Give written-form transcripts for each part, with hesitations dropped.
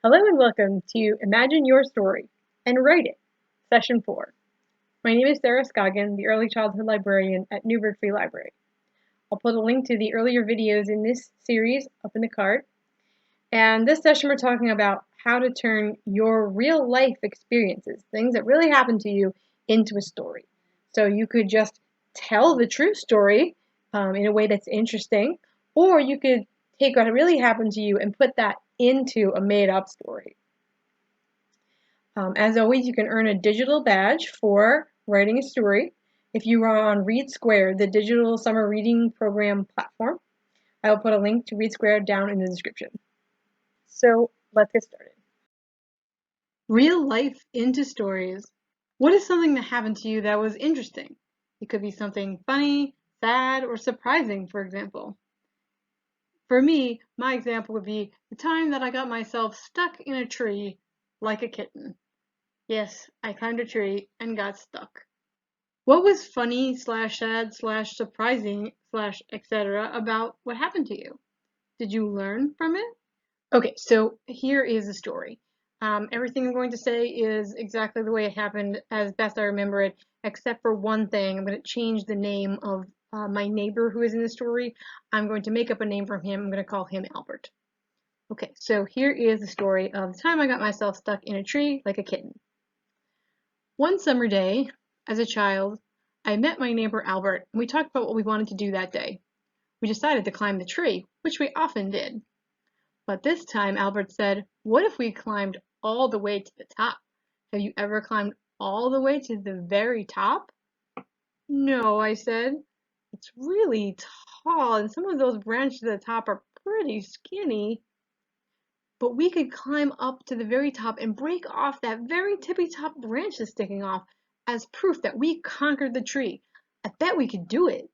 Hello and welcome to Imagine Your Story and Write It, Session 4. My name is Sarah Scoggin, the Early Childhood Librarian at Newburgh Free Library. I'll put a link to the earlier videos in this series up in the card. And this session we're talking about how to turn your real life experiences, things that really happened to you, into a story. So you could just tell the true story in a way that's interesting, or you could take what really happened to you and put that into a made-up story. As always, you can earn a digital badge for writing a story if you are on Read Square, the digital summer reading program platform. I will put a link to Read Square down in the description. So let's get started. Real life into stories. What is something that happened to you that was interesting? It could be something funny, sad, or surprising, for example. For me, my example would be the time that I got myself stuck in a tree like a kitten. Yes, I climbed a tree and got stuck. What was funny slash sad slash surprising slash etc. about what happened to you? Did you learn from it? Okay, so here is the story. Everything I'm going to say is exactly the way it happened as best I remember it, except for one thing. I'm going to change the name of my neighbor who is in the story. I'm going to make up a name for him. I'm going to call him Albert. Okay, so here is the story of the time I got myself stuck in a tree like a kitten. One summer day, as a child, I met my neighbor Albert, and we talked about what we wanted to do that day. We decided to climb the tree, which we often did. But this time Albert said, "What if we climbed all the way to the top? Have you ever climbed all the way to the very top?" "No," I said. "It's really tall, and some of those branches at the top are pretty skinny." "But we could climb up to the very top and break off that very tippy top branch that's sticking off as proof that we conquered the tree. I bet we could do it."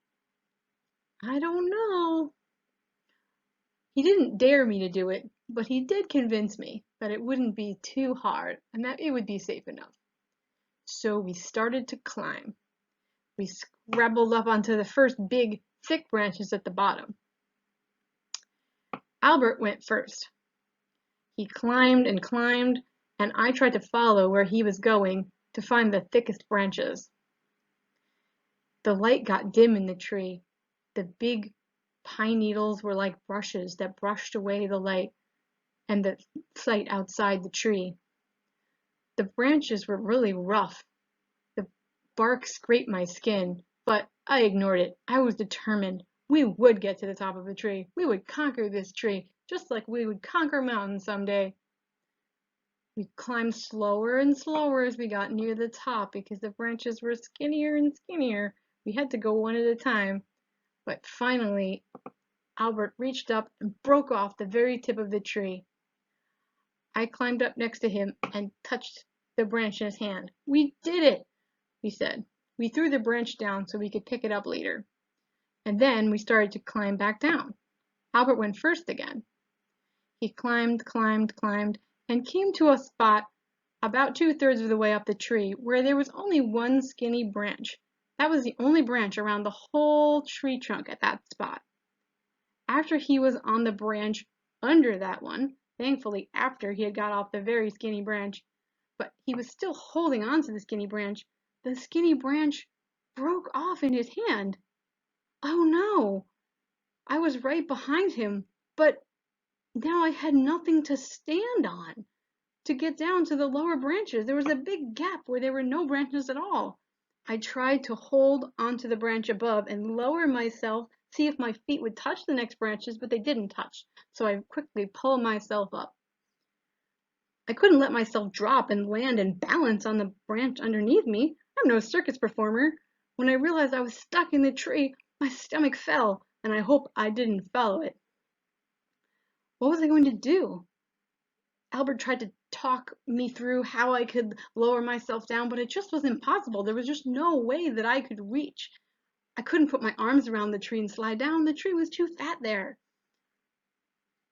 "I don't know." He didn't dare me to do it, but he did convince me that it wouldn't be too hard and that it would be safe enough. So we started to climb. We scrabbled up onto the first big, thick branches at the bottom. Albert went first. He climbed and climbed, and I tried to follow where he was going to find the thickest branches. The light got dim in the tree. The big pine needles were like brushes that brushed away the light and the sight outside the tree. The branches were really rough. The bark scraped my skin, but I ignored it. I was determined. We would get to the top of the tree. We would conquer this tree, just like we would conquer mountains someday. We climbed slower and slower as we got near the top because the branches were skinnier and skinnier. We had to go one at a time. But finally, Albert reached up and broke off the very tip of the tree. I climbed up next to him and touched the branch in his hand. "We did it," he said. We threw the branch down so we could pick it up later. And then we started to climb back down. Albert went first again. He climbed, climbed, climbed, and came to a spot about 2/3 of the way up the tree where there was only one skinny branch. That was the only branch around the whole tree trunk at that spot. After he was on the branch under that one, thankfully after he had got off the very skinny branch, but he was still holding on to the skinny branch, the skinny branch broke off in his hand. Oh no! I was right behind him, but now I had nothing to stand on. To get down to the lower branches, there was a big gap where there were no branches at all. I tried to hold onto the branch above and lower myself, see if my feet would touch the next branches, but they didn't touch, so I quickly pulled myself up. I couldn't let myself drop and land and balance on the branch underneath me. I'm no circus performer. When I realized I was stuck in the tree, my stomach fell, and I hope I didn't follow it. What was I going to do? Albert tried to talk me through how I could lower myself down, but it just was impossible. There was just no way that I could reach. I couldn't put my arms around the tree and slide down. The tree was too fat there.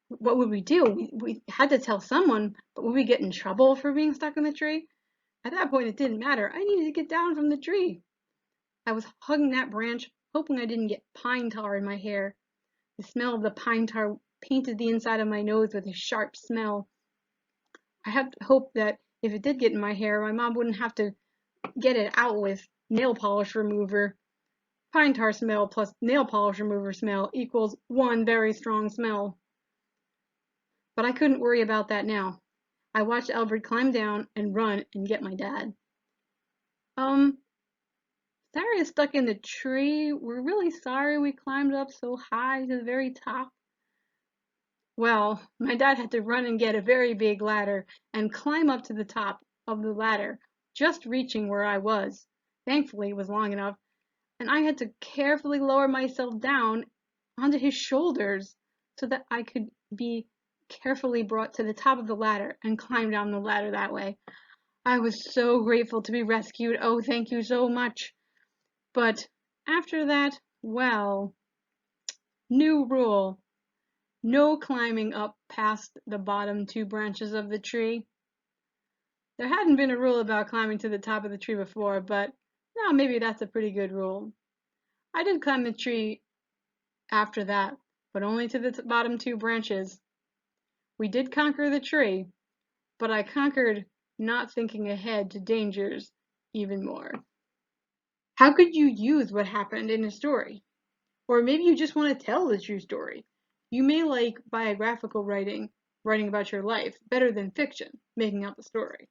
What would we do? We had to tell someone, but would we get in trouble for being stuck in the tree? At that point, it didn't matter. I needed to get down from the tree. I was hugging that branch, hoping I didn't get pine tar in my hair. The smell of the pine tar painted the inside of my nose with a sharp smell. I had to hope that if it did get in my hair, my mom wouldn't have to get it out with nail polish remover. Pine tar smell plus nail polish remover smell equals one very strong smell. But I couldn't worry about that now. I watched Albert climb down and run and get my dad. Sarah is stuck in the tree. We're really sorry we climbed up so high to the very top. Well, my dad had to run and get a very big ladder and climb up to the top of the ladder, just reaching where I was. Thankfully, it was long enough, and I had to carefully lower myself down onto his shoulders so that I could be carefully brought to the top of the ladder and climb down the ladder that way. I was so grateful to be rescued. Oh, thank you so much. But after that, well, new rule. No climbing up past the bottom two branches of the tree. There hadn't been a rule about climbing to the top of the tree before, but now maybe that's a pretty good rule. I did climb the tree after that, but only to the bottom two branches. We did conquer the tree, but I conquered not thinking ahead to dangers even more. How could you use what happened in a story? Or maybe you just want to tell the true story. You may like biographical writing about your life, better than fiction, making up the story.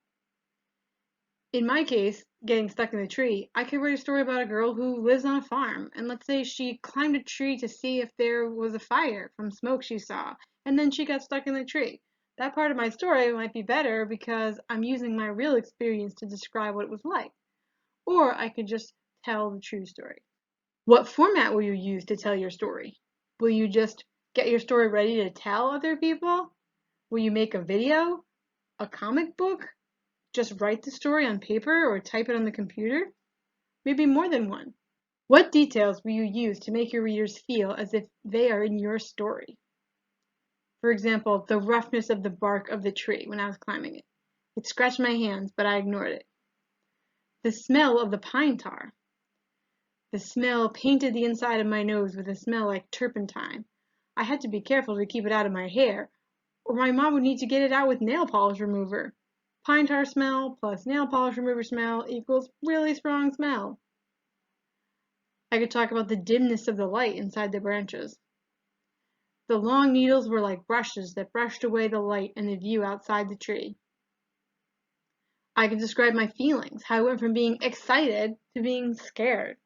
In my case, getting stuck in the tree, I could write a story about a girl who lives on a farm, and let's say she climbed a tree to see if there was a fire from smoke she saw, and then she got stuck in the tree. That part of my story might be better because I'm using my real experience to describe what it was like. Or I could just tell the true story. What format will you use to tell your story? Will you just get your story ready to tell other people? Will you make a video? A comic book? Just write the story on paper or type it on the computer? Maybe more than one. What details will you use to make your readers feel as if they are in your story? For example, the roughness of the bark of the tree when I was climbing it. It scratched my hands, but I ignored it. The smell of the pine tar. The smell painted the inside of my nose with a smell like turpentine. I had to be careful to keep it out of my hair, or my mom would need to get it out with nail polish remover. Pine tar smell plus nail polish remover smell equals really strong smell. I could talk about the dimness of the light inside the branches. The long needles were like brushes that brushed away the light and the view outside the tree. I could describe my feelings, how I went from being excited to being scared.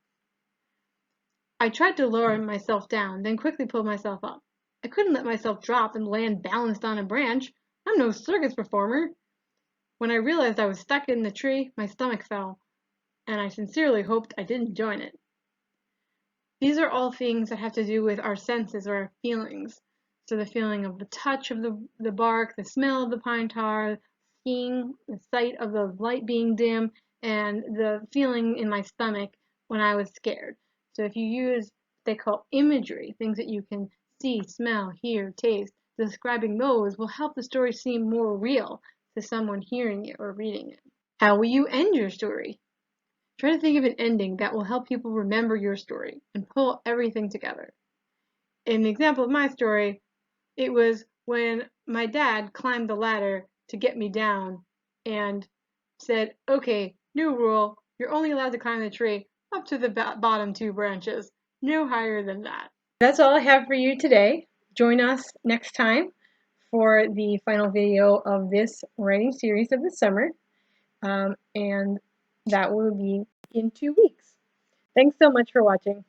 I tried to lower myself down, then quickly pulled myself up. I couldn't let myself drop and land balanced on a branch. I'm no circus performer. When I realized I was stuck in the tree, my stomach fell, and I sincerely hoped I didn't join it. These are all things that have to do with our senses or our feelings. So the feeling of the touch of the bark, the smell of the pine tar, seeing the sight of the light being dim, and the feeling in my stomach when I was scared. So if you use what they call imagery, things that you can see, smell, hear, taste, describing those will help the story seem more real to someone hearing it or reading it. How will you end your story? Try to think of an ending that will help people remember your story and pull everything together. In the example of my story, it was when my dad climbed the ladder to get me down and said, okay, new rule, you're only allowed to climb the tree up to the bottom two branches, no higher than that. That's all I have for you today. Join us next time for the final video of this writing series of the summer, and that will be in 2 weeks. Thanks so much for watching.